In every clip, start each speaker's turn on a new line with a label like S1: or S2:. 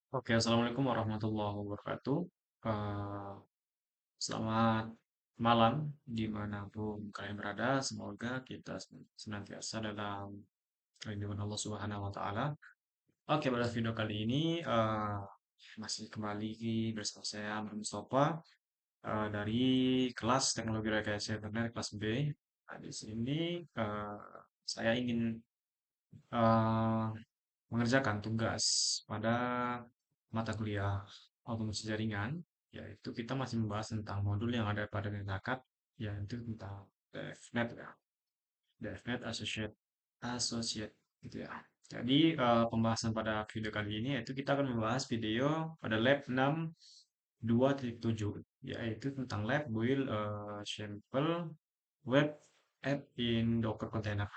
S1: Oke, assalamualaikum warahmatullahi wabarakatuh. Eh, Selamat malam dimanapun kalian berada. Semoga kita senantiasa dalam lindungan Allah Subhanahu Wa Taala. Oke, pada video kali ini masih kembali bersama saya Amr Mustafa dari kelas Teknologi Rekayasa Internet kelas B. Nah, di sini saya ingin eh, mengerjakan tugas pada mata kuliah otomasi jaringan, yaitu kita masih membahas tentang modul yang ada pada Netzakat, yaitu tentang DevNet ya, DevNet Associate gitu ya. Jadi pembahasan pada video kali ini yaitu kita akan membahas video pada lab 6.2.7, yaitu tentang lab build sample web app in Docker container.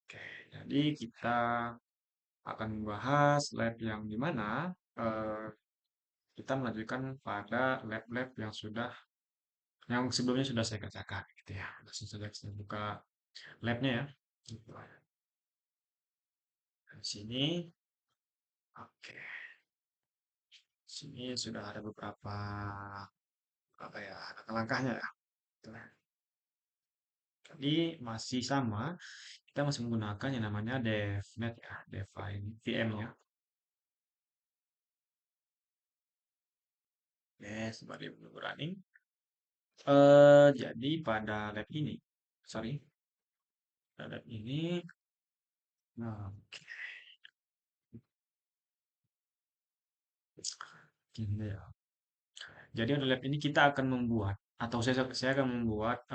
S1: Oke, jadi kita akan membahas lab yang dimana eh, kita melanjutkan pada lab-lab yang sebelumnya sudah saya kerjakan gitu ya. Langsung saja saya buka labnya ya. Gitu. Di sini, oke. Di sini sudah ada beberapa apa ya langkah-langkahnya ya. Gitu. Jadi masih sama, kita masih menggunakan yang namanya DevNet ya, Define VM-nya. Oke, sebagai menunggu running. Jadi pada lab ini, sorry, pada lab ini, nah, gini ya. Jadi pada lab ini kita akan membuat atau saya akan membuat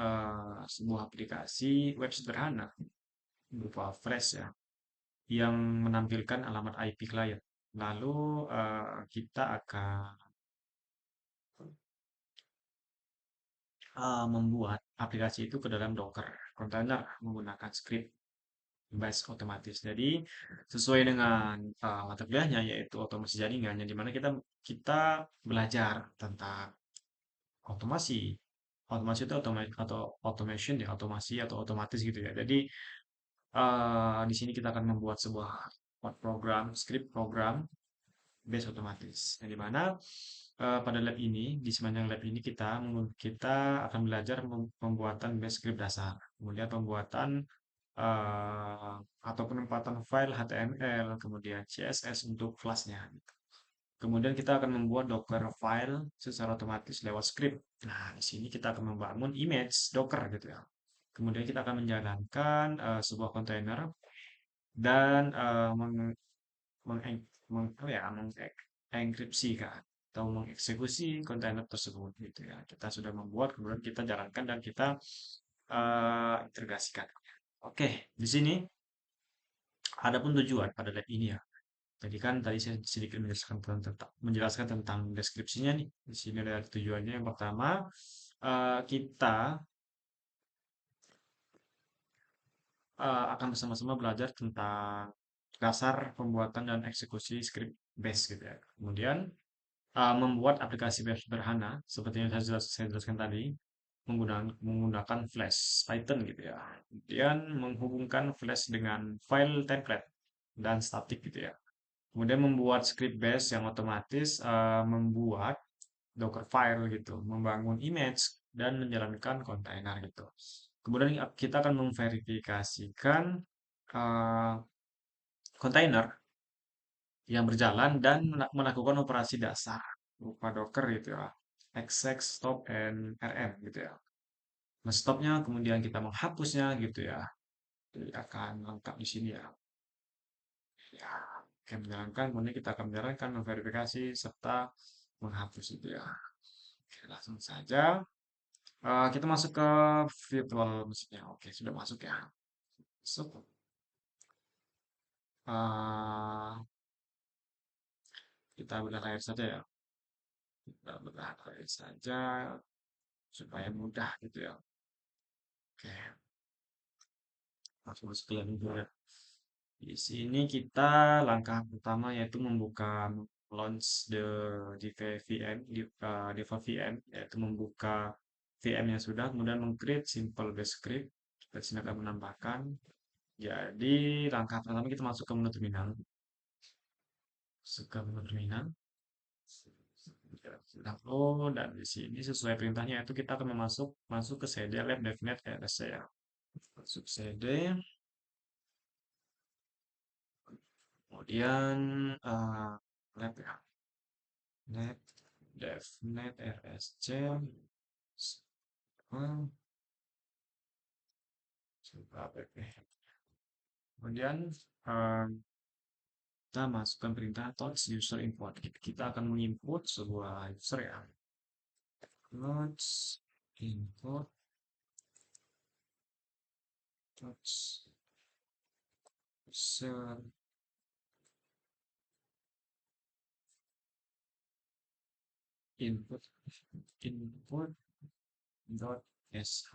S1: sebuah aplikasi web sederhana berupa Flash ya yang menampilkan alamat IP klien. Lalu kita akan membuat aplikasi itu ke dalam Docker container menggunakan script bash otomatis. Jadi sesuai dengan mata kuliahnya yaitu otomasi jaringan yang dimana kita kita belajar tentang otomasi. Otomasi itu atau automation ya, otomasi atau otomatis gitu ya. Jadi di sini kita akan membuat sebuah program, script program base otomatis. Yang dimana pada lab ini, di sepanjang lab ini kita akan belajar pembuatan base script dasar, kemudian pembuatan eh, atau penempatan file HTML, kemudian CSS untuk kelasnya. Kemudian kita akan membuat Docker file secara otomatis lewat script. Nah, di sini kita akan membangun image Docker gitu ya. Kemudian kita akan menjalankan sebuah kontainer dan mengenkripsikan atau mengeksekusi kontainer tersebut gitu ya. Kita sudah membuat, kemudian kita jalankan dan kita integrasikan. Oke, di sini ada pun tujuan pada lab ini ya. Jadi kan tadi saya sedikit menjelaskan tentang deskripsinya nih. Di sini ada tujuannya. Yang pertama, kita akan bersama-sama belajar tentang dasar pembuatan dan eksekusi script base gitu ya. Kemudian membuat aplikasi web sederhana seperti yang saya jelaskan tadi menggunakan Flash Python gitu ya. Kemudian menghubungkan Flash dengan file template dan static gitu ya. Kemudian membuat script base yang otomatis membuat Docker file gitu, membangun image dan menjalankan kontainer gitu. Kemudian kita akan memverifikasikan uh, kontainer yang berjalan dan melakukan operasi dasar berupa Docker gitu ya, exec, stop, and rm gitu ya. Stopnya kemudian kita menghapusnya gitu ya. Jadi akan lengkap di sini ya. Ya, oke, menjalankan, kemudian kita akan menjalankan, memverifikasi, serta menghapus itu ya. Oke, langsung saja. Kita masuk ke virtual mesinnya. Oke, sudah masuk ya. Masuk. Eh, kita bedah layar saja ya. Kita bedah layar saja supaya mudah gitu ya. Oke, langsung masuk ke dalam dulu ya. Di sini kita langkah pertama yaitu membuka launch VM, default VM, yaitu membuka VM yang sudah, kemudian meng-create simple base script. Kita sini akan menambahkan. Jadi langkah pertama kita masuk ke menu terminal. Masuk ke menu terminal. Oh, dan di sini sesuai perintahnya itu kita akan masuk ke CD lab devnet rs ya. Masuk CD, kemudian lab ya, net devnet rsc, hmm, coba app. Kemudian eh, kita masukkan perintah touch user input. Kita akan menginput sebuah user ya. Touch input touch user input input dot sh.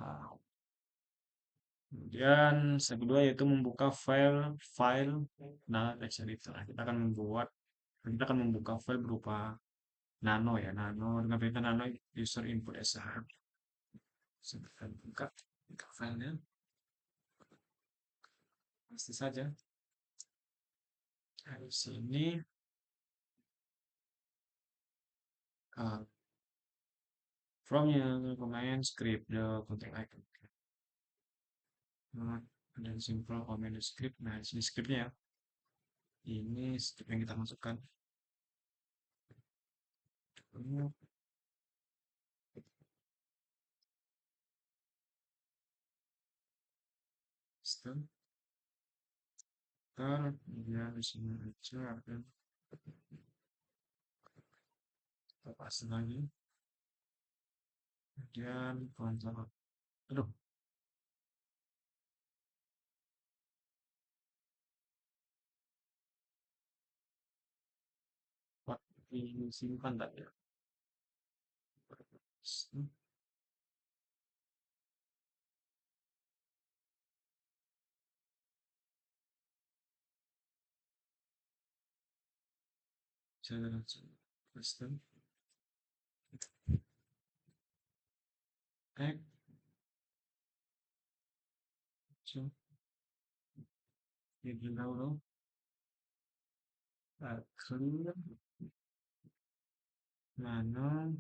S1: Kemudian step kedua yaitu membuka file nah text editor. Kita akan membuka file berupa nano ya, nano dengan perintah nano user input sh. Kita buka filenya, pasti saja. Di sini uh, from your command script the content icon. Nah, dan simple command script. Nah, di sini scriptnya ya. Ini script yang kita masukkan. Sistem. Kemudian di sini aja akan kita pasang lagi. Kemudian kontrol. Aduh, Pak, ini simpan tadi ya. Sistem. Add. So, ini dulu. Clear. Nano.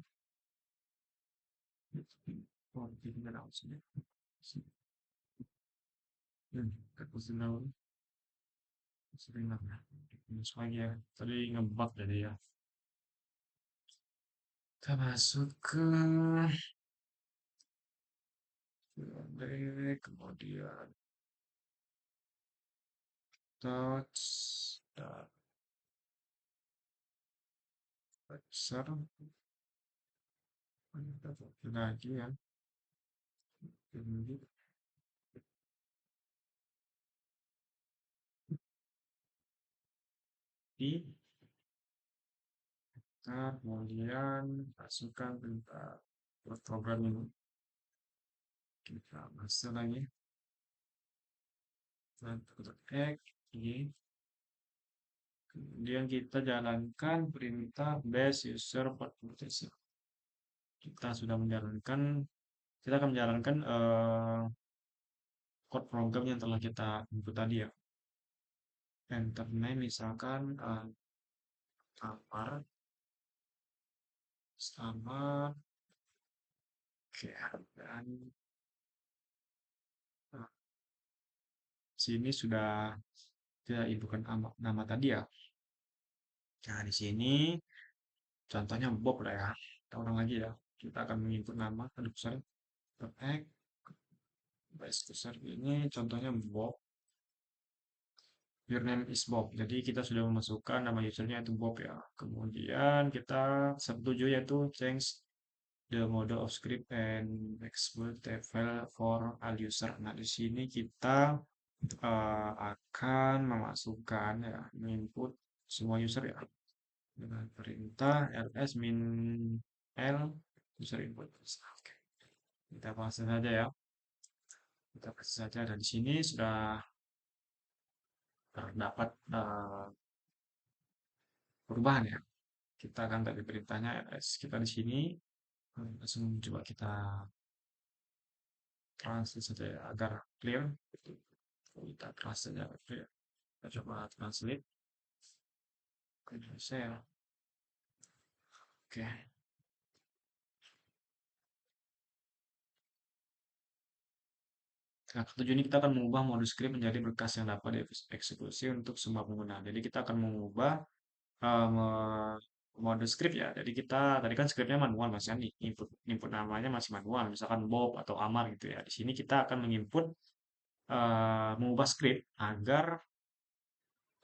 S1: Oh, tinggal langsung ya. Terus dulu. Sering lah. Minus lagi ya. Tadi ngebug jadi ya. Kita masuk ke kemudian touch dan besar lagi ya. Ini di kita kemudian masukkan perintah program ini. Kita masuk lagi. Dan untuk X, Y. Kemudian kita jalankan perintah base user participation. Kita akan menjalankan code program yang telah kita input tadi ya. Enter name misalkan kamar sama oke, dan uh, sini sudah kita inputkan nama tadi ya. Nah, di sini contohnya Bob lah ya. Kita ulang lagi ya. Kita akan menginput nama, aduh sorry, X, base user ini contohnya Bob. Your name is Bob. Jadi kita sudah memasukkan nama usernya itu Bob ya. Kemudian kita setuju yaitu change the mode of script and export the file for all user. Nah, di sini kita akan memasukkan ya, input semua user ya dengan perintah ls min l user input. Oke. Kita bahas saja ya. Kita kasih saja dan di sini sudah terdapat perubahan ya. Kita akan tadi perintahnya ls kita di sini langsung coba kita translate saja ya, agar clear. Kita translate saja clear. Kita coba translate ke Indonesia ya. Oke. Nah, ketujuh ini kita akan mengubah modus script menjadi berkas yang dapat dieksekusi untuk semua pengguna. Jadi kita akan mengubah mode script ya. Jadi kita tadi kan scriptnya manual Mas ya, input input namanya masih manual, misalkan Bob atau Amar gitu ya. Di sini kita akan menginput mengubah script agar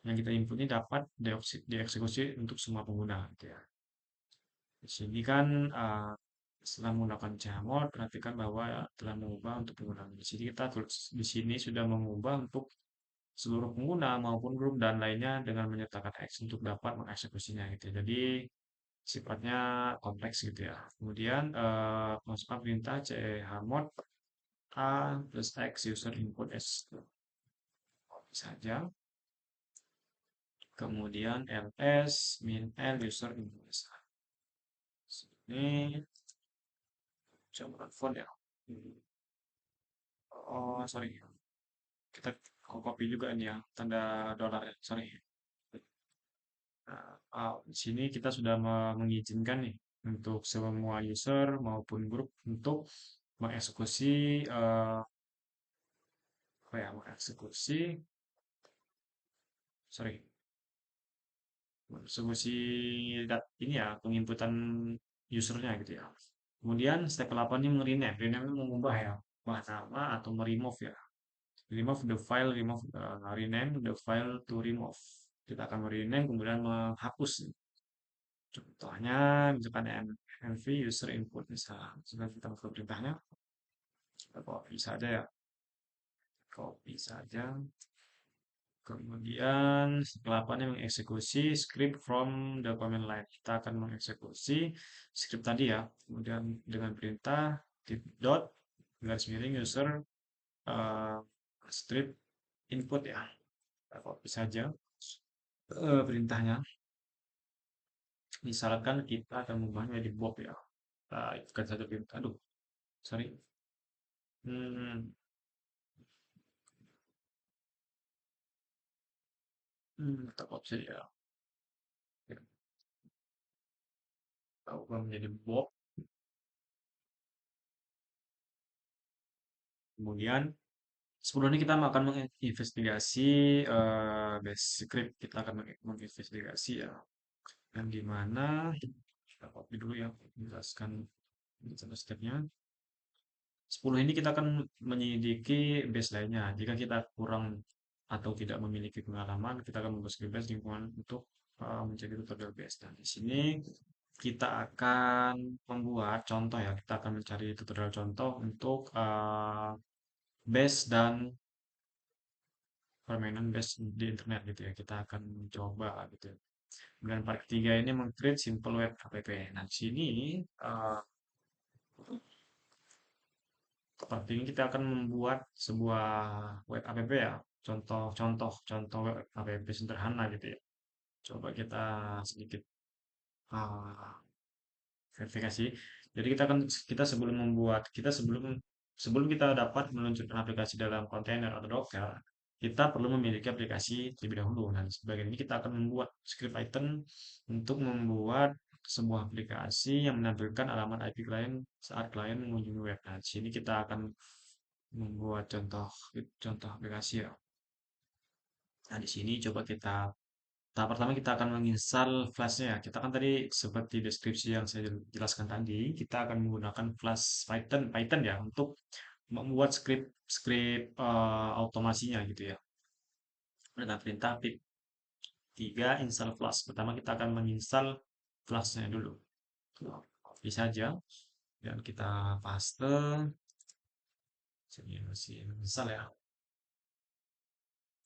S1: yang kita input ini dapat dieksekusi untuk semua pengguna gitu ya. Di sini kan setelah menggunakan Chmod, perhatikan bahwa telah mengubah untuk pengguna. Di sini kita di sini sudah mengubah untuk seluruh pengguna maupun grup dan lainnya dengan menyertakan X untuk dapat mengeksekusinya gitu ya. Jadi sifatnya kompleks gitu ya. Kemudian masukkan perintah chmod a plus X user input S saja. Kemudian ls min L user input S. Ini coba font ya. Oh, sorry. Kita copy juga ini ya, tanda dolar ya. Sorry. Nah, di sini kita sudah mengizinkan nih untuk semua user maupun grup untuk mengeksekusi apa ya, mengeksekusi, sorry, mengeksekusi ini ya, penginputan usernya gitu ya. Kemudian step 8 ini rename. Rename itu mengubah ya, ubah nama atau meremove ya. Remove the file, rename the file to remove. Kita akan merename kemudian menghapus. Contohnya misalkan mv user input misalnya. Sudah kita masuk perintahnya, kita copy saja ya. Copy saja. Kemudian setelah apa nih mengeksekusi script from the command line. Kita akan mengeksekusi script tadi ya. Kemudian dengan perintah dot garis miring user uh, script input ya. Kita copy saja perintahnya. Misalkan kita akan mengubahnya jadi Bob ya. Kita ikutkan saja perintah. Aduh, sorry. Hmm, kita copy saja ya. Kita ubah menjadi Bob. Kemudian sebelumnya kita akan menginvestigasi base script. Kita akan menginvestigasi ya. Yang dimana kita copy dulu ya, menjelaskan satu stepnya. 10 ini kita akan menyelidiki base lainnya. Jika kita kurang atau tidak memiliki pengalaman, kita akan memasuki base lingkungan untuk mencari tutorial base. Dan di sini kita akan membuat contoh ya. Kita akan mencari tutorial contoh untuk base dan permainan base di internet gitu ya. Kita akan mencoba gitu ya. Kemudian part ketiga ini meng-create simple web app. Nah, di sini uh, seperti ini kita akan membuat sebuah web app ya. Contoh web app sederhana gitu ya. Coba kita sedikit uh, verifikasi. Jadi kita sebelum membuat sebelum kita dapat meluncurkan aplikasi dalam kontainer atau Docker, kita perlu memiliki aplikasi terlebih dahulu. Nah, sebagai ini kita akan membuat script Python untuk membuat sebuah aplikasi yang menampilkan alamat IP klien saat klien mengunjungi web. Nah, di sini kita akan membuat contoh contoh aplikasi ya. Nah, di sini coba kita tahap pertama kita akan menginstal flashnya ya. Kita kan tadi seperti deskripsi yang saya jelaskan tadi, kita akan menggunakan flash Python ya untuk membuat script automasinya gitu ya. Dengan perintah pip 3 install flash. Pertama kita akan menginstal flashnya dulu. Bisa saja dan kita paste sini masih install ya.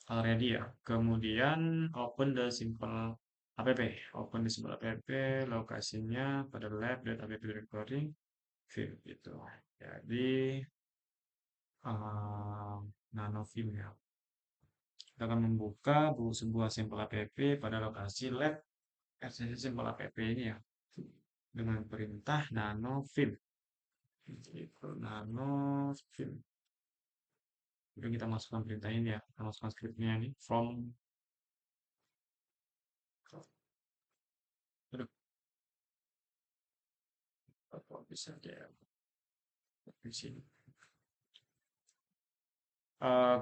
S1: Already ya. Kemudian open the simple app. Open the simple app, lokasinya pada lab.app directory vim gitu. Jadi uh, nanovim ya. Kita akan membuka sebuah sampel app pada lokasi lab RCC sampel app ini ya dengan perintah nanovim. Itu nanovim. Kemudian kita masukkan perintah ini ya, kita masukkan scriptnya ini from. Aduh, bisa dia di sini.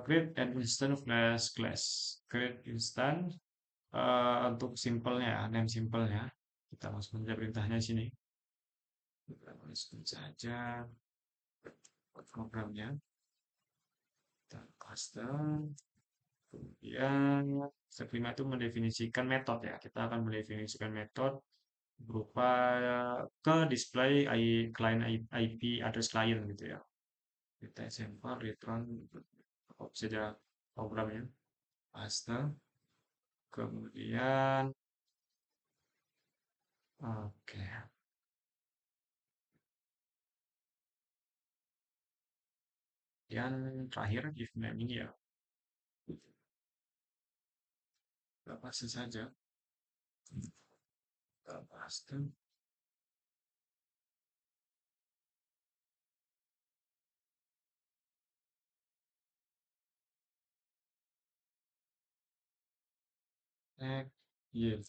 S1: Create an instant flash class. Create instant untuk simpelnya, name simpelnya. Kita masuk saja perintahnya di sini. Kita masuk saja programnya. Kita custom. Kemudian step 5 itu mendefinisikan metode ya. Kita akan mendefinisikan metode berupa ke display client IP address client gitu ya. Kita sampel return saja programnya. Paste. Kemudian oke. Kemudian terakhir if name ini ya. Kita paste saja. Kita paste. Next. Yes.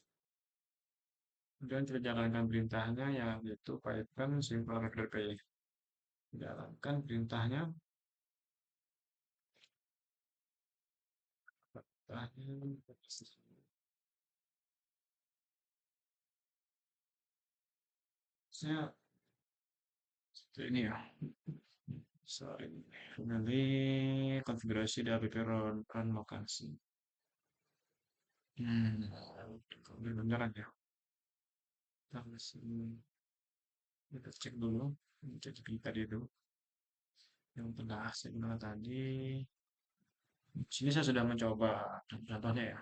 S1: Kemudian kita jalankan perintahnya yaitu Python simple record pay. Jalankan perintahnya. Perintahnya. Saya seperti ini ya. Sorry. Nanti konfigurasi dari run lokasi. Beneran ya. Kita masih kita cek dulu. Cek tadi itu yang pernah saya gunakan tadi. Sini saya sudah mencoba contohnya ya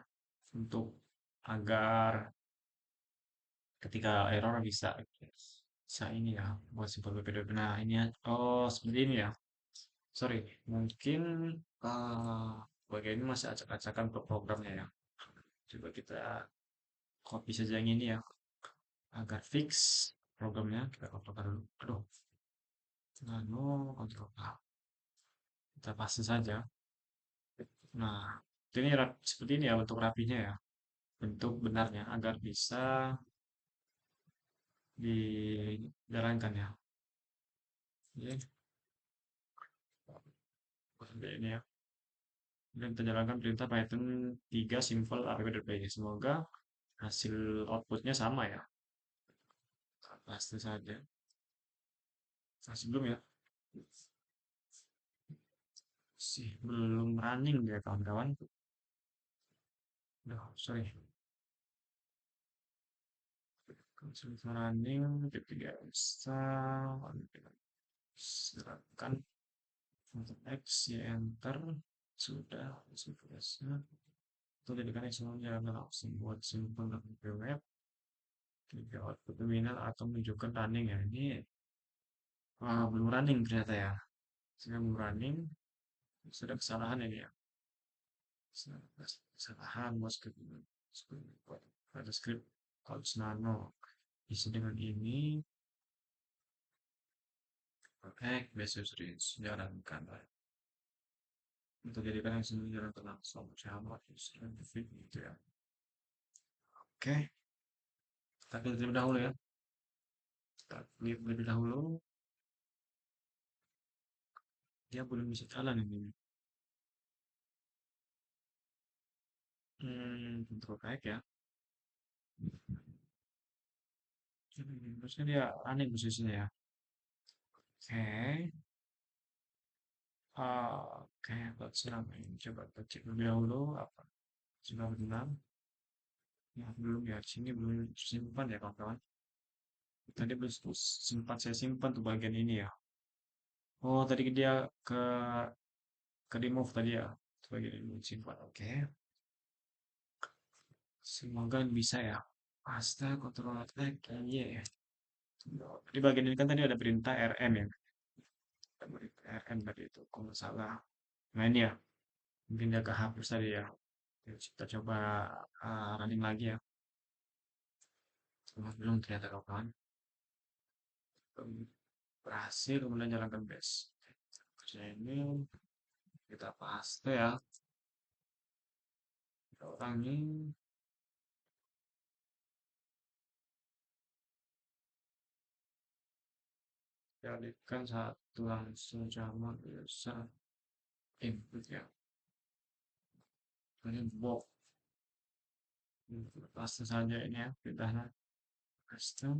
S1: untuk agar ketika error bisa ini ya buat simpel BPDB. Nah ini ya. Oh seperti ini ya. Sorry, mungkin bagian ini masih acak-acakan untuk programnya ya. Coba kita copy saja yang ini ya agar fix programnya. Kita kontrolkan dulu. Aduh, lalu kontrol A. Kita paste saja. Nah, ini seperti ini ya bentuk rapinya ya. Bentuk benarnya agar bisa dijalankan ya. Oke, seperti ini ya. Dan kita jalankan perintah Python 3 simple app.py. Semoga hasil outputnya sama ya. Paste saja. Masih belum ya. Sih belum running ya kawan-kawan. Duh, sorry. Sudah running, tidak bisa. Silakan untuk X, ya enter. Sudah bisa. Itu jadikan semuanya langsung buat simple dan web. Tiga output terminal atau menunjukkan running ya. Ini belum running ternyata ya. Saya belum running. Sudah kesalahan ini ya. Kesalahan buat script. Ada script kalau nano isi dengan ini. Oke, basic series jalankan. Untuk jadikan yang sendiri jalan langsung sama scientific gitu ya. Oke, kita lihat terlebih dahulu ya. Kita lihat terlebih dahulu. Dia belum bisa jalan ini. Control baik ya. Maksudnya dia aneh posisinya ya. Oke. Oke, buat serang ini. Coba kita cek lebih dahulu apa. Sudah benar. Ya, belum ya. Sini belum simpan ya kawan-kawan. Tadi belum simpan, saya simpan tuh bagian ini ya. Oh, tadi dia ke remove tadi ya. Bagian ini simpan. Oke. Semoga bisa ya. Astaga, kontrol attack. Iya ya. Di bagian ini kan tadi ada perintah RM ya. RM tadi itu. Kalau nggak salah. Nah ini ya. Mungkin dia kehapus tadi ya. Kita coba running lagi ya. Belum ternyata kawan. Berhasil kemudian jalankan base. Kerja ini kita paste ya. Kita ulangi. kalikan satu langsung sama bisa input ya. Ini box. Paste saja ini ya perintahnya. Paste.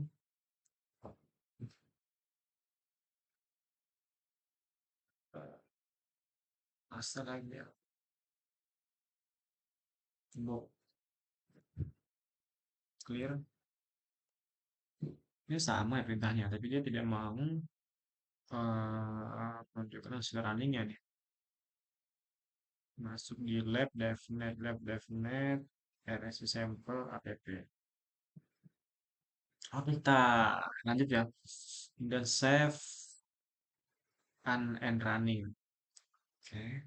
S1: Paste lagi ya. Box. Clear. Ini sama ya perintahnya, tapi dia tidak mau menunjukkan hasil runningnya nih. Masuk di lab devnet rsi sampel app. Oh, kita lanjut ya. Dan save and running. Oke,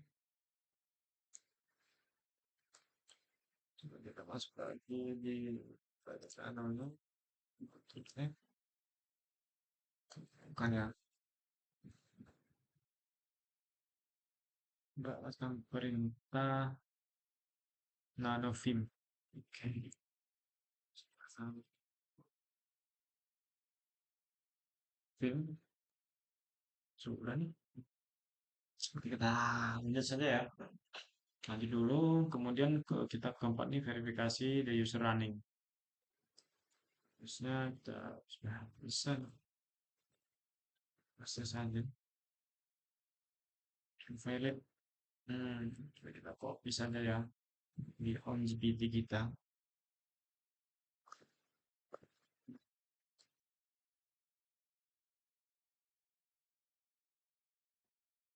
S1: coba kita masuk lagi di namanya. Oke, bukan ya. Berdasarkan perintah nanovim. Oke, pasang film sudah nih. Seperti kita lanjut saja ya. Lanjut dulu, kemudian kita keempat nih verifikasi the user running. Terusnya kita sudah bisa proses saja. Invalid. Coba kita copy saja ya di home GPT kita.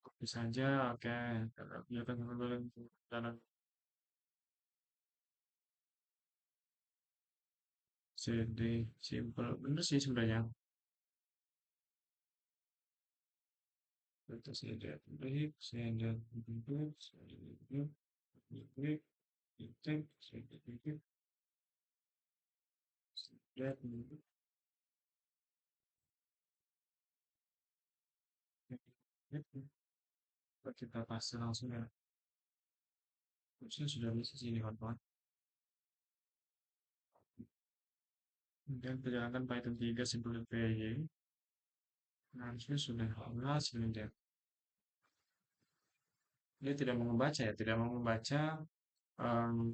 S1: Copy saja, oke. Kita biarkan dulu jalan CD simple, bener sih sebenarnya. Kita CD break, CD break, CD break, break, break, CD break, CD break. Kita paste langsung ya. Harusnya sudah bisa sih ini kawan. Kemudian perjalanan Python 3 simple PY. Harusnya sudah hasil ini. Dia tidak mau membaca ya, tidak mau membaca, em,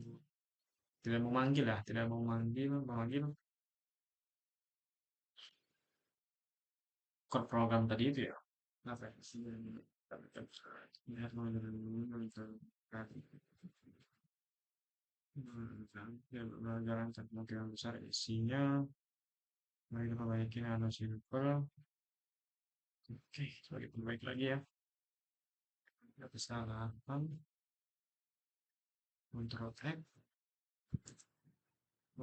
S1: tidak mau manggil ya, tidak mau memanggil code program tadi itu ya. Apa ya? Lihat pelajaran kemungkinan besar isinya. Mari kita perbaiki nano simple. Oke, coba kita perbaiki lagi ya. Ada kesalahan. Control F.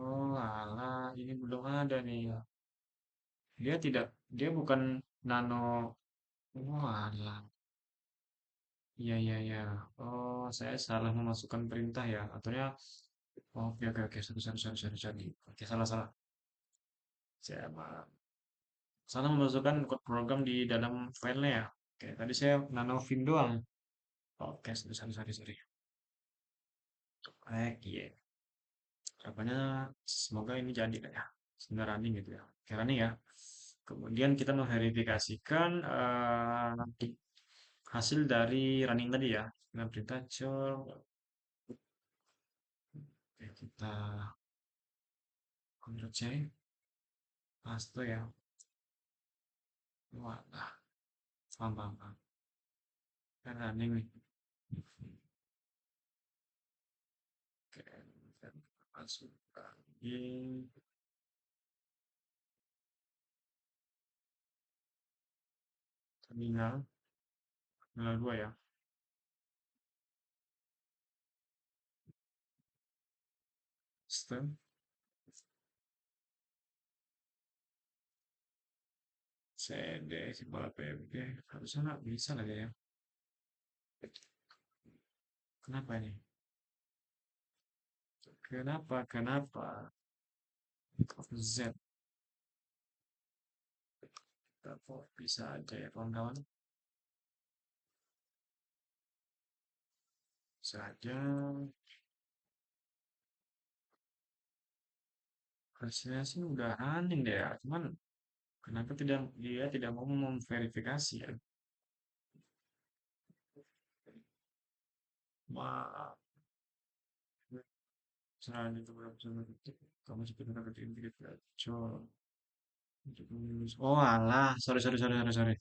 S1: Oh, alah, ini belum ada nih. Dia bukan nano. Oh, alah. Iya, iya, iya. Oh, saya salah memasukkan perintah ya. Ataunya, oh, oke, oke, oke. Sorry. Oke, salah, salah. Saya salah memasukkan code program di dalam filenya ya. Oke, tadi saya nano vim doang. Oke, sorry. Iya. Harapannya semoga ini jadi lah ya. Sebenarnya running gitu ya. Oke, running ya. Kemudian kita memverifikasikan hasil dari running tadi ya. Dengan perintah cur. Oke, kita Ctrl C, paste ya. Walah, paham. Kan running nih. Oke, kita masuk lagi terminal 2 ya. Sistem CD simbol PMG harusnya nggak bisa lagi ya. Kenapa ini? Kenapa? Z kok bisa aja ya kawan-kawan? Bisa aja. Hasilnya sih udah running deh ya. Cuman Kenapa dia tidak mau memverifikasi ya? Wah, selain itu berapa sama detik, kamu cepat mendapatkan tiket gacor. Oh alah, sorry sorry sorry sorry sorry.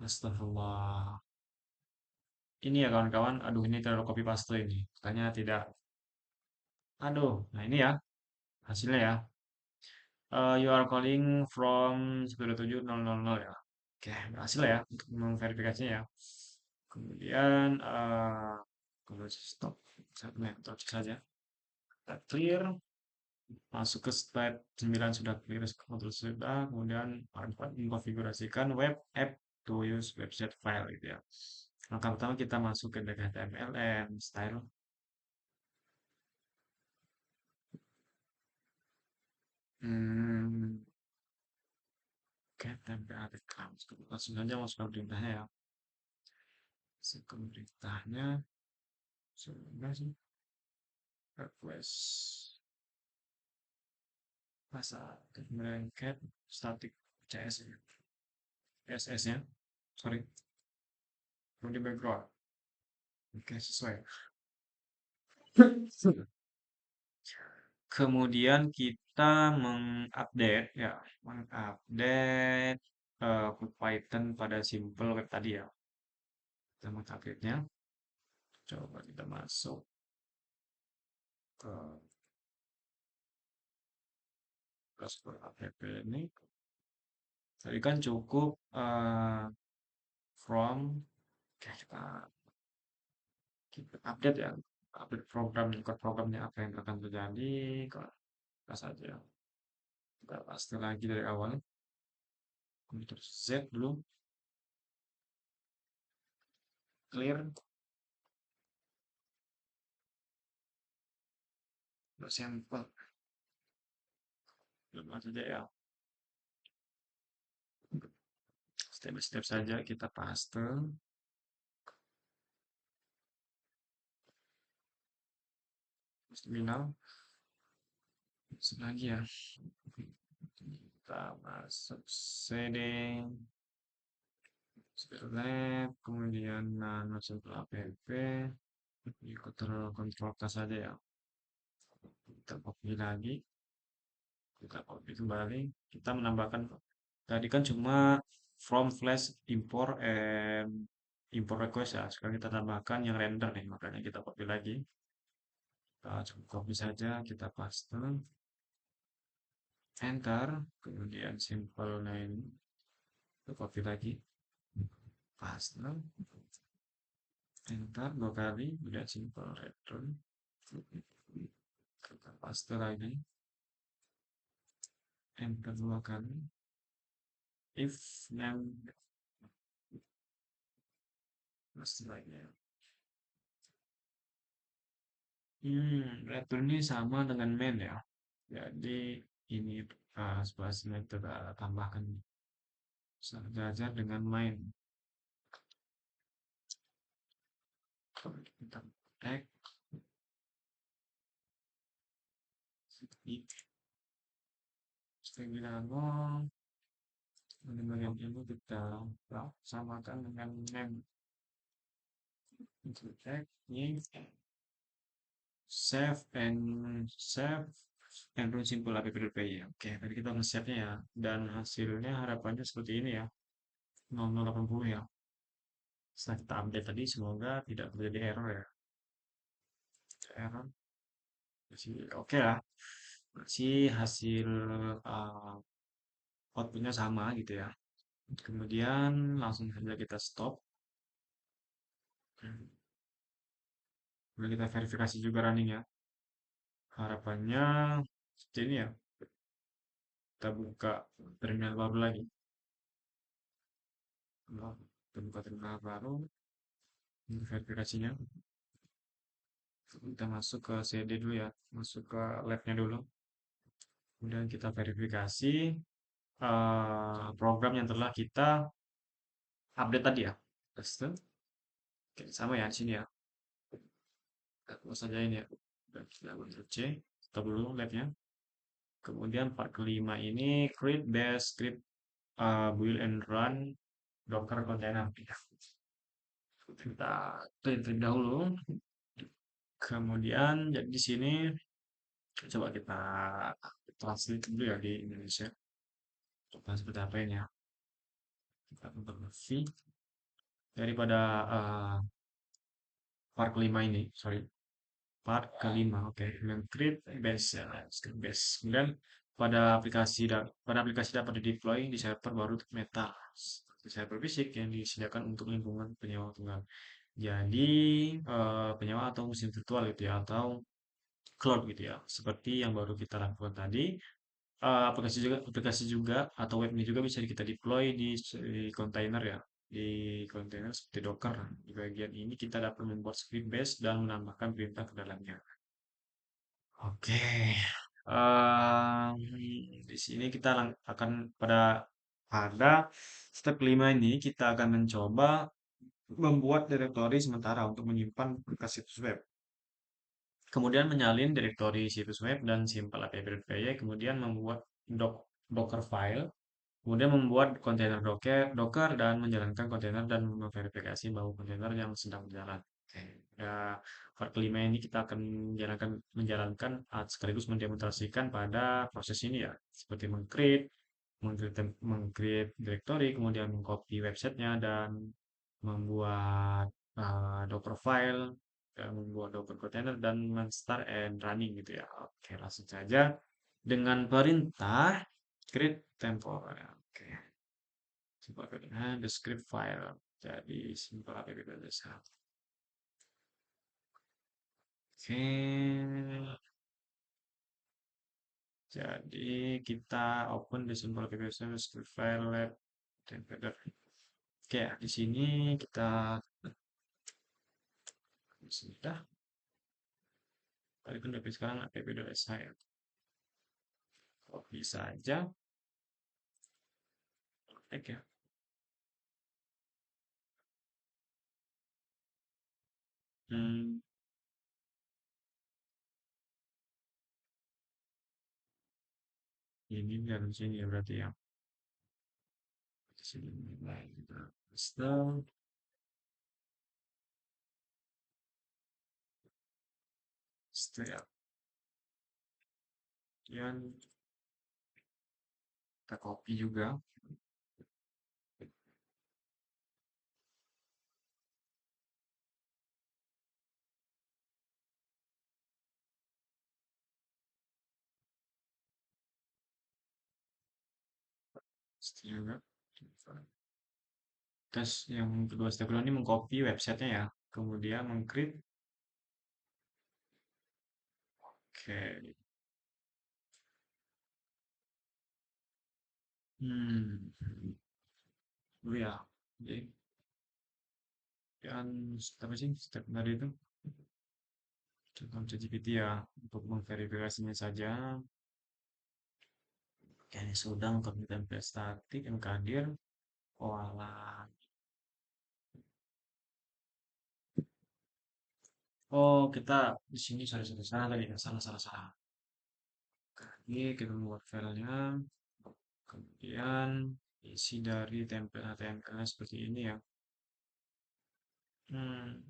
S1: Astagfirullah. Ini ya kawan-kawan, aduh ini terlalu copy paste ini. Katanya tidak. Aduh, nah ini ya hasilnya ya. You are calling from 127.000 ya. Oke, berhasil ya untuk memverifikasinya ya. Kemudian kalau stop, saya metode saja. Kita clear, masuk ke slide 9 sudah clear, kontrol sudah, kemudian mengkonfigurasikan web app to use website file gitu ya. Langkah pertama kita masuk ke HTML and style. Hmm, oke, tempel rekam. Langsung aja masuk ke perintahnya ya. Masuk ke perintahnya, sudah sih. Request masa blanket static CS ya. CSS-nya, sorry, perlu di background. Oke, sesuai. Kemudian kita mengupdate ya, mengupdate Python pada simple web tadi ya. Kita mengupdate-nya. Coba kita masuk ke dashboard app ini. Tadi kan cukup from, oke, kita update ya, update program, code programnya apa yang akan terjadi, kalau kita saja. Kita paste lagi dari awal. Ctrl Z dulu, clear, sampel, belum saja ya. Step by step saja kita paste. Terminal, lagi ya. Kita masuk CD, lab, kemudian nano simple app, ikut kontrol K saja ya. Kita copy lagi, kita copy kembali, kita menambahkan tadi kan cuma from flash import and import request ya. Sekarang kita tambahkan yang render nih, makanya kita copy lagi. Kita cukup copy saja, kita paste, enter, kemudian simple name, kita copy lagi, paste, enter 2 kali, kemudian simple return, kita paste lagi, enter 2 kali, if name, paste lagi. Return ini sama dengan main ya. Jadi ini sebelah kita tambahkan sejajar dengan main. Kita tag string binary, bagian ini kita samakan dengan name. Kita tag ini save and run simple app.py ya. Oke, tadi kita nge-save-nya ya, dan hasilnya harapannya seperti ini ya, 0080 ya. Setelah kita update tadi, semoga tidak terjadi error ya. Error masih oke lah, masih hasil uh, outputnya sama gitu ya. Kemudian langsung saja kita stop. Kemudian kita verifikasi juga running ya. Harapannya seperti ini ya. Kita buka terminal baru lagi. Kita buka terminal baru. Ini verifikasinya. Kita masuk ke CD dulu ya. Masuk ke labnya dulu. Kemudian kita verifikasi program yang telah kita update tadi ya. Paste. Oke, sama ya di sini ya. Kita close saja ini ya. Dan kita Ctrl C. Stop dulu labnya. Kemudian part kelima ini create base script build and run Docker container. Kita clean terlebih dahulu. Kemudian jadi di sini coba kita translate dulu ya di Indonesia. Coba seperti apa ini ya? Kita untuk V daripada part kelima ini, sorry, part kelima, oke, mengcreate base ya, script base. Kemudian pada aplikasi dapat di deploy di server baru meta, seperti server fisik yang disediakan untuk lingkungan penyewa tunggal. Jadi penyewa atau mesin virtual gitu ya, atau cloud gitu ya, seperti yang baru kita lakukan tadi. Aplikasi juga atau webnya juga bisa kita deploy di container ya, di container seperti Docker. Di bagian ini kita dapat membuat script base dan menambahkan perintah ke dalamnya. Oke. Em, di sini kita akan pada step kelima ini kita akan mencoba membuat directory sementara untuk menyimpan bekas situs web. Kemudian menyalin direktori situs web dan simple app.py, kemudian membuat Docker file, kemudian membuat kontainer Docker dan menjalankan kontainer dan memverifikasi bahwa kontainer yang sedang berjalan. Oke. Ya, part kelima ini kita akan menjalankan sekaligus mendemonstrasikan pada proses ini ya, seperti mengcreate directory, kemudian mengcopy websitenya dan membuat Docker file, membuat Docker container dan start and running gitu ya. Oke, langsung saja dengan perintah create temporer. Oke, simple the script file. Jadi simple app biasa. Oke, jadi kita open di simple app biasa script file lab temporer. Oke, di sini kita sudah walaupun tapi sekarang app.sh ya. Copy saja. Oke ya. Hmm, ini dari sini ya berarti ya. Di sini mulai kita install. Setelah kemudian kita copy juga. Setelah tes yang kedua step kedua ini mengcopy websitenya ya. Kemudian mengcreate. Oke. Hmm. Dulu ya. Jadi, step apa sih? Step tadi itu. Contoh ChatGPT ya. Untuk memverifikasinya saja. Oke, ini sudah mengcopy template statik yang hadir. Oh alah. Oh, kita di sini sorry salah tadi ya. Salah. Ini kita membuat filenya. Kemudian isi dari template HTML seperti ini ya. Hmm,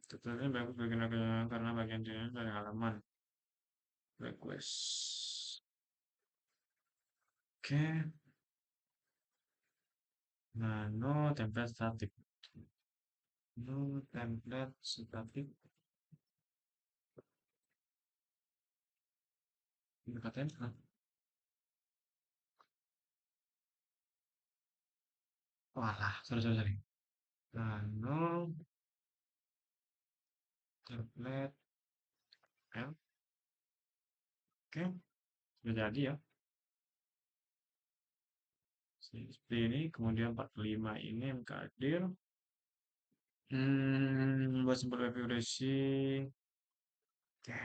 S1: Tutorialnya bagus karena bagian ini dari halaman request. Oke, no template static. No template static. Ini katanya. Walah, sorry. No template. Oke, sudah jadi ya. Seperti ini, kemudian 45 ini yang hadir. Buat simple configurasi. Oke,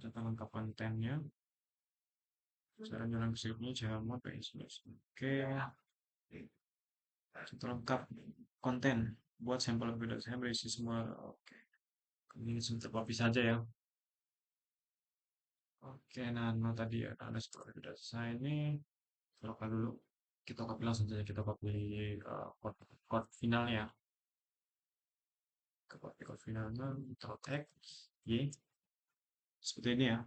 S1: kita lengkap kontennya. Cara jalan scriptnya Java PSP. Oke, kita lengkap konten buat sampel video saya berisi semua. Oke, ini sebentar copy saja ya. Oke, nah tadi ya ada seperti video saya ini lokal dulu. Kita copy langsung saja, kita copy code finalnya. Ke copy code finalnya, taruh tag, y, seperti ini ya.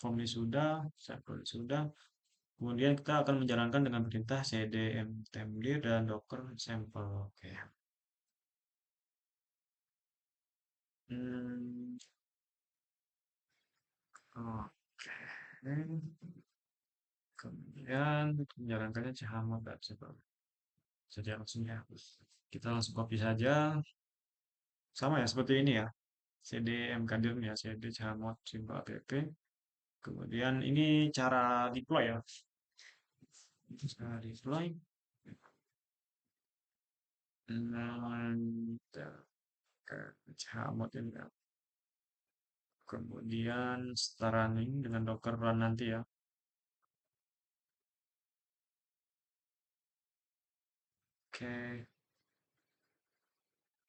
S1: Formnya sudah, sampel sudah. Kemudian kita akan menjalankan dengan perintah cd mtmdir dan docker sampel. Oke. Hmm, oke. Kemudian menjalankannya chmod dan sampel. Saja langsung ya. Kita langsung copy saja. Sama ya seperti ini ya. cd mkdir ya, cd chmod simple app. Kemudian ini cara deploy ya. Cara deploy. Kita ke chmod ini ya. Kemudian start running dengan Docker run nanti ya. Oke,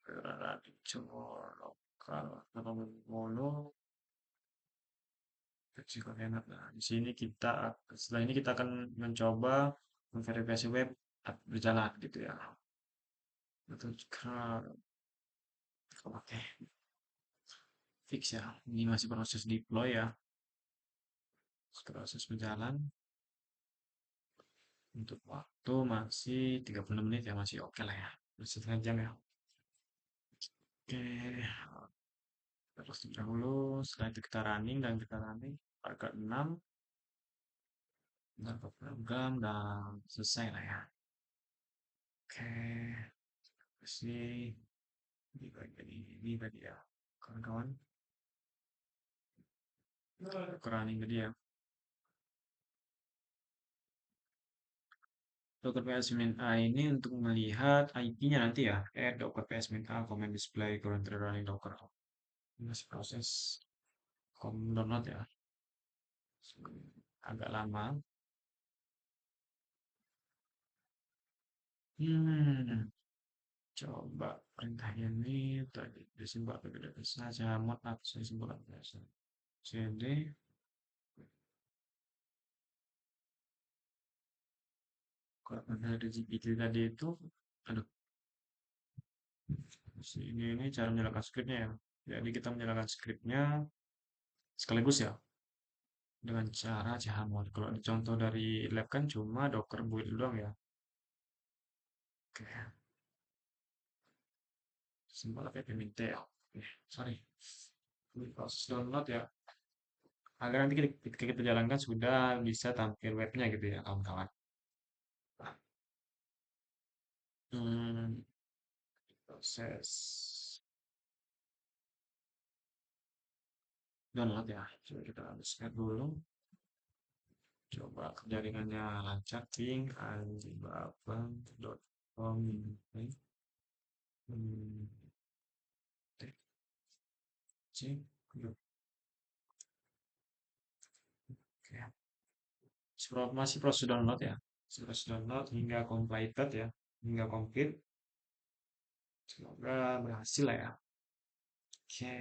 S1: running coba lokal atau mono kecil enak. Nah, di sini kita setelah ini kita akan mencoba memverifikasi web berjalan gitu ya. Atau oke, fix ya. Ini masih proses deploy ya. Proses berjalan untuk waktu masih 36 menit ya, masih oke lah ya. Masih setengah jam ya. Oke, terus dahulu setelah itu kita running dan kita running harga 6 dan program dan selesai lah ya. Oke, sih ini bagian ini tadi ya, kawan-kawan. Ke running tadi ya. Docker PSMinA ini untuk melihat IP-nya nanti ya. Docker PSMinA command display currently running Docker. Ini masih proses download ya. Agak lama. Hmm, coba perintah ini tadi disimpel tidak bisa saya mod atau saya simpulkan biasa cd kalau ada GPT tadi itu aduh ini cara menyalakan scriptnya ya. Jadi kita menyalakan scriptnya sekaligus ya dengan cara chmod. Kalau contoh dari lab kan cuma docker build doang ya. Oke, simpel app mint ya. Sorry, ini proses download ya. Agar nanti ketika kita jalankan sudah bisa tampil webnya gitu ya kawan-kawan. Hmm, proses download ya. Coba kita habiskan dulu. Coba jaringannya lancar. Ping alibaba.com. Hmm, cek. Oke. Masih proses download ya. Proses download hingga completed ya. Hingga complete. Semoga berhasil lah ya. Oke.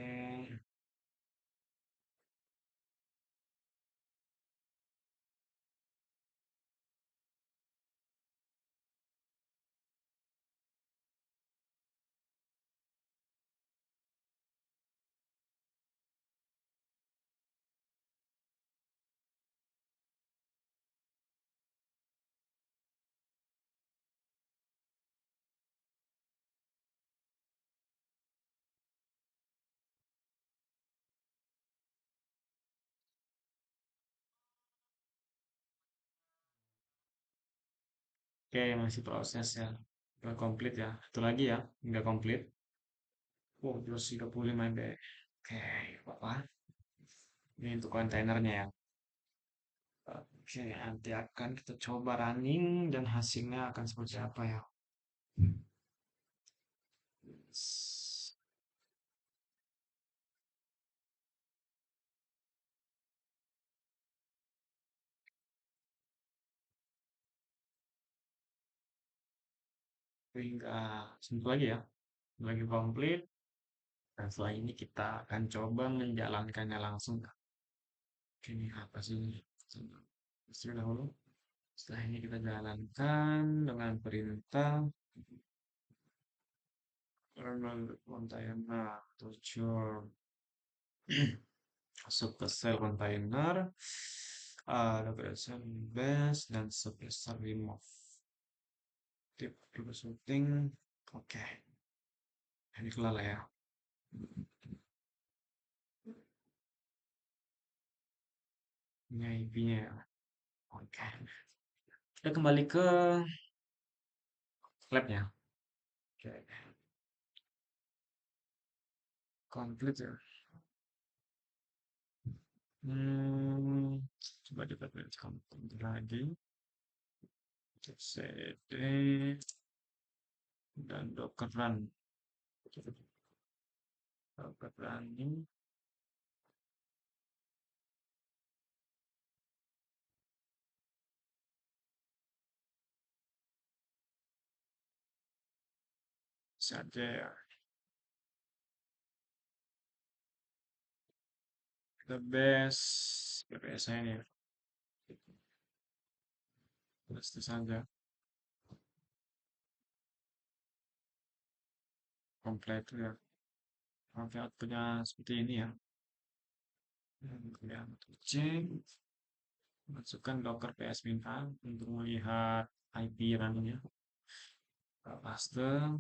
S1: Oke, masih proses ya. Nggak komplit ya. Itu lagi ya. Nggak komplit. Oh, terus 35 MB. Oke, apa? Ini untuk kontainernya ya. Oke, nanti akan kita coba running dan hasilnya akan seperti apa ya. Hingga sebentar lagi ya. Lagi komplit. Dan setelah ini kita akan coba menjalankannya langsung. Oke, ini apa sih ini? Istilah dahulu. Setelah ini kita jalankan dengan perintah container 7 masuk ke sel container, location base dan subcluster remove. Tip troubleshooting, oke, ini kelar lah ya. Ini IP-nya ya. Oke, kita kembali ke labnya. Oke, komplit ya. Coba kita lihat komplit lagi. cd dan docker run. Docker running saja ya. The best BPS ini ya. Pasti saja komplit ya. Oke, outputnya seperti ini ya. Kemudian cek, masukkan docker ps-a untuk melihat IP runnya. Paste,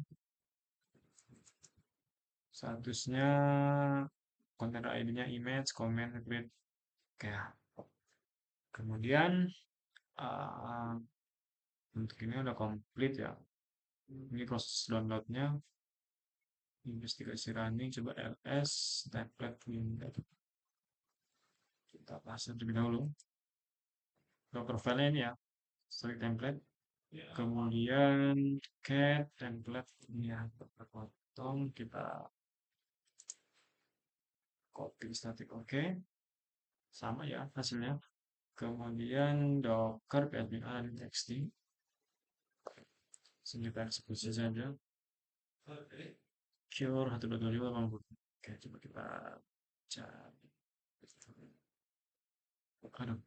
S1: statusnya kontainer ID-nya image, comment, read. Oke, kemudian uh, untuk ini udah komplit ya. Ini proses downloadnya, investigasi running, coba ls template window. Kita paste terlebih dahulu. Docker file ini ya, select template. Kemudian cat template ini ya, terpotong, kita copy static oke. Sama ya hasilnya. Kemudian docker php txt. Sini kita eksekusi saja. Cure 1.2.5 oke, coba kita cari. Aduh,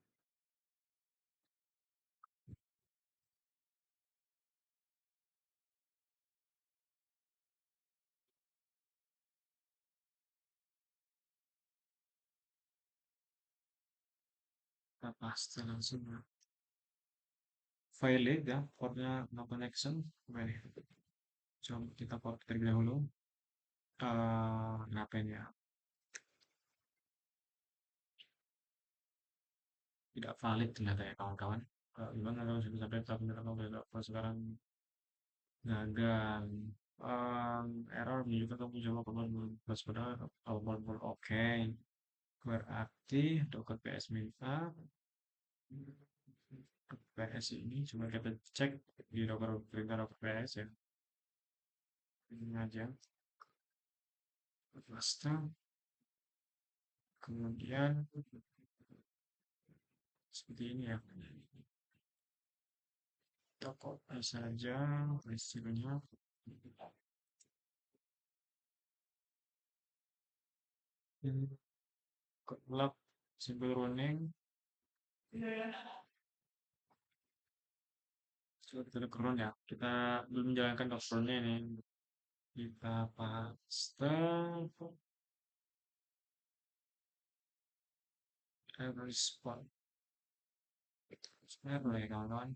S1: kita paste langsung ya. Valid ya, portnya no connection. Valid. Coba kita port terlebih dahulu. Ngapain ya? Tidak valid ternyata ya kawan-kawan. Gimana kalau sudah sampai tahap kalau sekarang gagal. Error menunjukkan kamu coba kembali password awal oke. Berarti docker ps minta ps ini cuma kita cek di docker perintah docker ps ya. Ini aja. Paste. Kemudian seperti ini ya. Kita copy saja hasilnya. Kelak simple running. Coba kita lihat run ya. Kita belum menjalankan dockernya ini. Kita paste respon. Sebenarnya boleh kawan-kawan.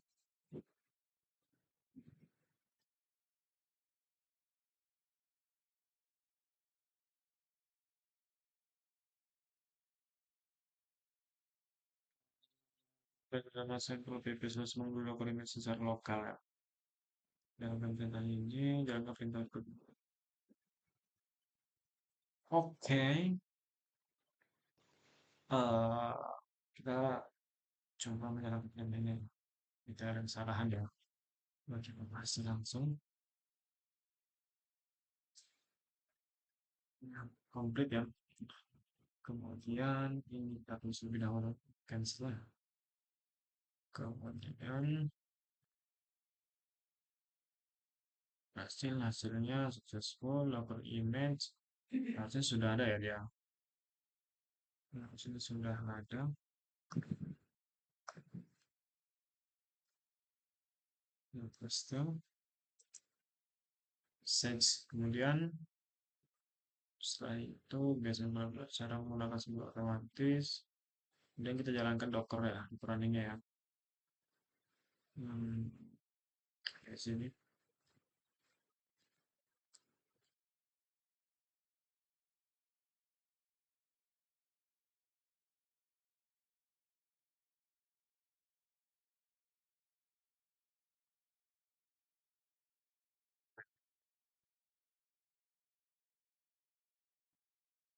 S1: Programa Central PP harus menggunakan koordinasi secara lokal ya. Dalam perintah ini, jalankan perintah kedua. Oke, eh, kita coba menjalankan ini. Kita ada kesalahan ya. Coba pasti langsung. Ya, komplit ya. Kemudian ini kita tulis lebih dahulu. Cancel ya. Kemudian hasilnya successful, local image. Harusnya sudah ada ya dia. Harusnya sudah ada. Nah, paste, save. Kemudian setelah itu biasanya cara menggunakan sebuah otomatis. Kemudian kita jalankan Docker ya, runningnya ya. Hmm, kayak sini.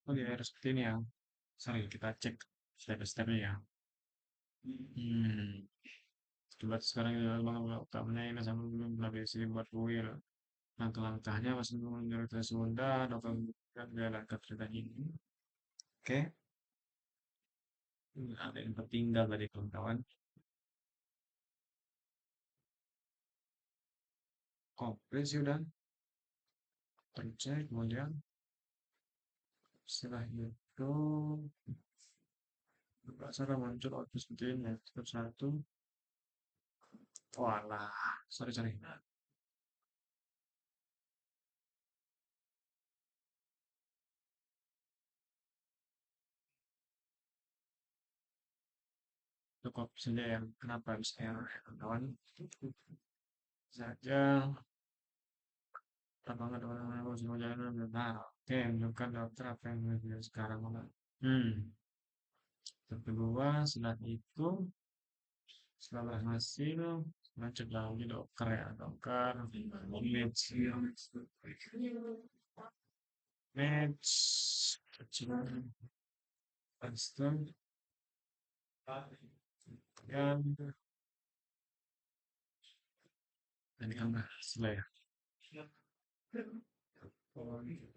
S1: Oh ya, harus seperti ini ya. Sorry, kita cek step-stepnya ya. Hmm, coba sekarang kita mengapa utamanya ini sama belum belajar sini buat kuil. Langkah-langkahnya masih menurut Sunda, dokter jalan ke cerita ini. Oke, ada yang tertinggal tadi kawan-kawan. Komplit sih udah tercek, kemudian setelah itu cara muncul output seperti ini. Step satu, walah, sorry. Cukup saja yang kenapa bisa error ya kawan. Saja lapangan orang harus jalan benar. Oke, menunjukkan dokter apa yang dia sekarang mana. Step kedua, setelah itu setelah hasil lanjut lagi docker ya docker image kecil custom dan tadi kan hasil ya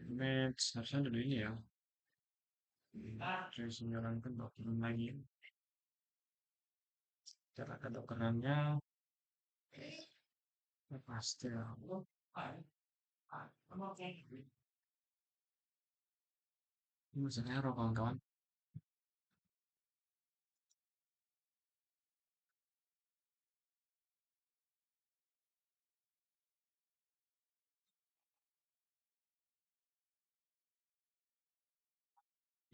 S1: image harusnya dulu ini ya terus menjalankan dokumen lagi cara ke dokumennya pasti ya ini misalnya error kawan-kawan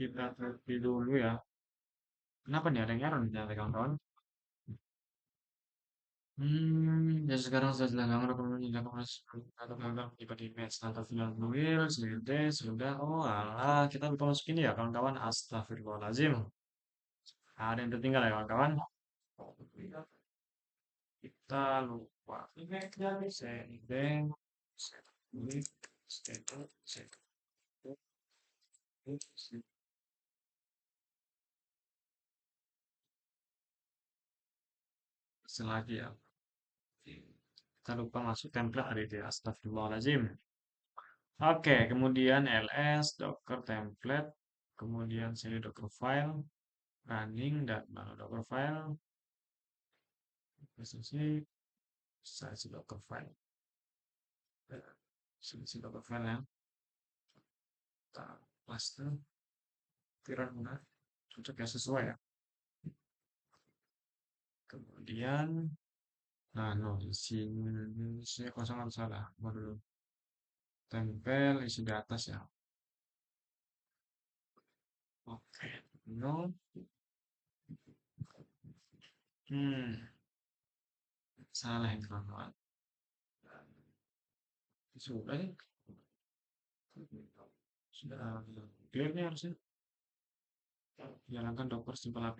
S1: kita terlebih dulu ya kenapa nih ada yang error nih ternyata kawan-kawan ya sekarang saya sedang nggak melakukan atau menganggap pribadi match atau final wheel, sudah. Oh alah, kita lupa masukin ya kawan-kawan. Astagfirullahaladzim. Ada yang tertinggal ya kawan-kawan. Kita lupa. Sending, setting, setting, lagi ya. Kita lupa masuk template tadi itu ya. Astagfirullahaladzim. Oke, kemudian ls docker template, kemudian cd docker file, running dan mana docker file, sesi saya docker file, sesi docker file ya, kita paste, tiran benar, cocok ya sesuai ya. Kemudian, nah no, isi kosongan salah, mau dulu tempel isi di atas ya. Oke, no, hmm, salah yang kawan-kawan. Sudah ya, sudah clear nih harusnya. Jalankan docker simple app,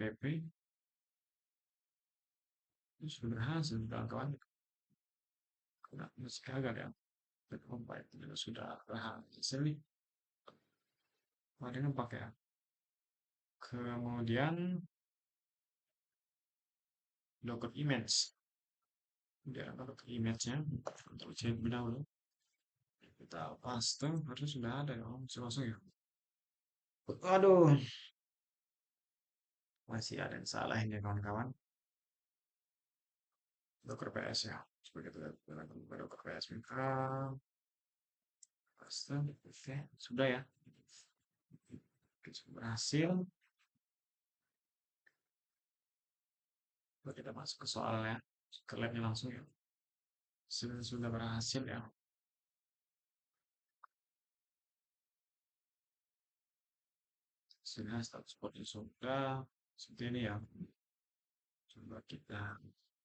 S1: ini sudah berhasil kawan-kawan. Nah, masih gagal ya. Pompa itu juga sudah berhasil nih. Ada yang pakai ya. Kemudian docker image. Dia docker image-nya. Untuk cek dahulu. Kita paste. Harusnya sudah ada ya. Oh, masih masuk ya. Aduh. Masih ada yang salah ini kawan-kawan. Docker PS ya. Sebagai docker PS. Paste. Oke. Sudah ya. Oke, sudah berhasil. Kita masuk ke soalnya. Ke labnya langsung ya. sudah berhasil ya. Sudah status portnya sudah seperti ini ya. Coba kita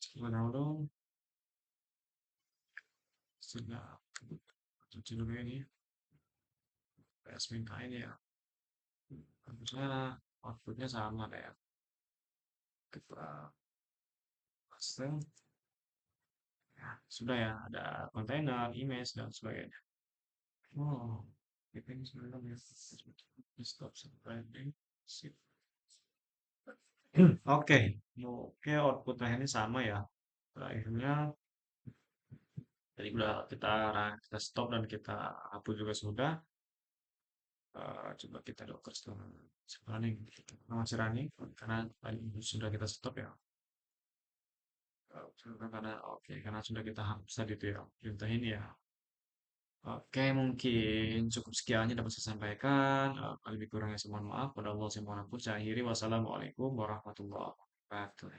S1: coba dahulu sudah cuci dulu ini PSMK ini ya. Harusnya outputnya sama deh ya. Kita paste. Ya, sudah ya, ada kontainer, image, dan sebagainya. Oh, ini sebenarnya stop branding. Sip. Oke, oke output ini sama ya. Terakhirnya tadi udah kita stop dan kita hapus juga sudah. Coba kita docker running, masih running karena tadi sudah kita stop ya. Karena sudah kita hapus tadi itu ya perintah ini ya. Oke, mungkin cukup sekian yang dapat saya sampaikan. Lebih kurangnya saya mohon maaf. Pada Allah saya mohon ampun. Saya akhiri. Wassalamualaikum warahmatullahi wabarakatuh.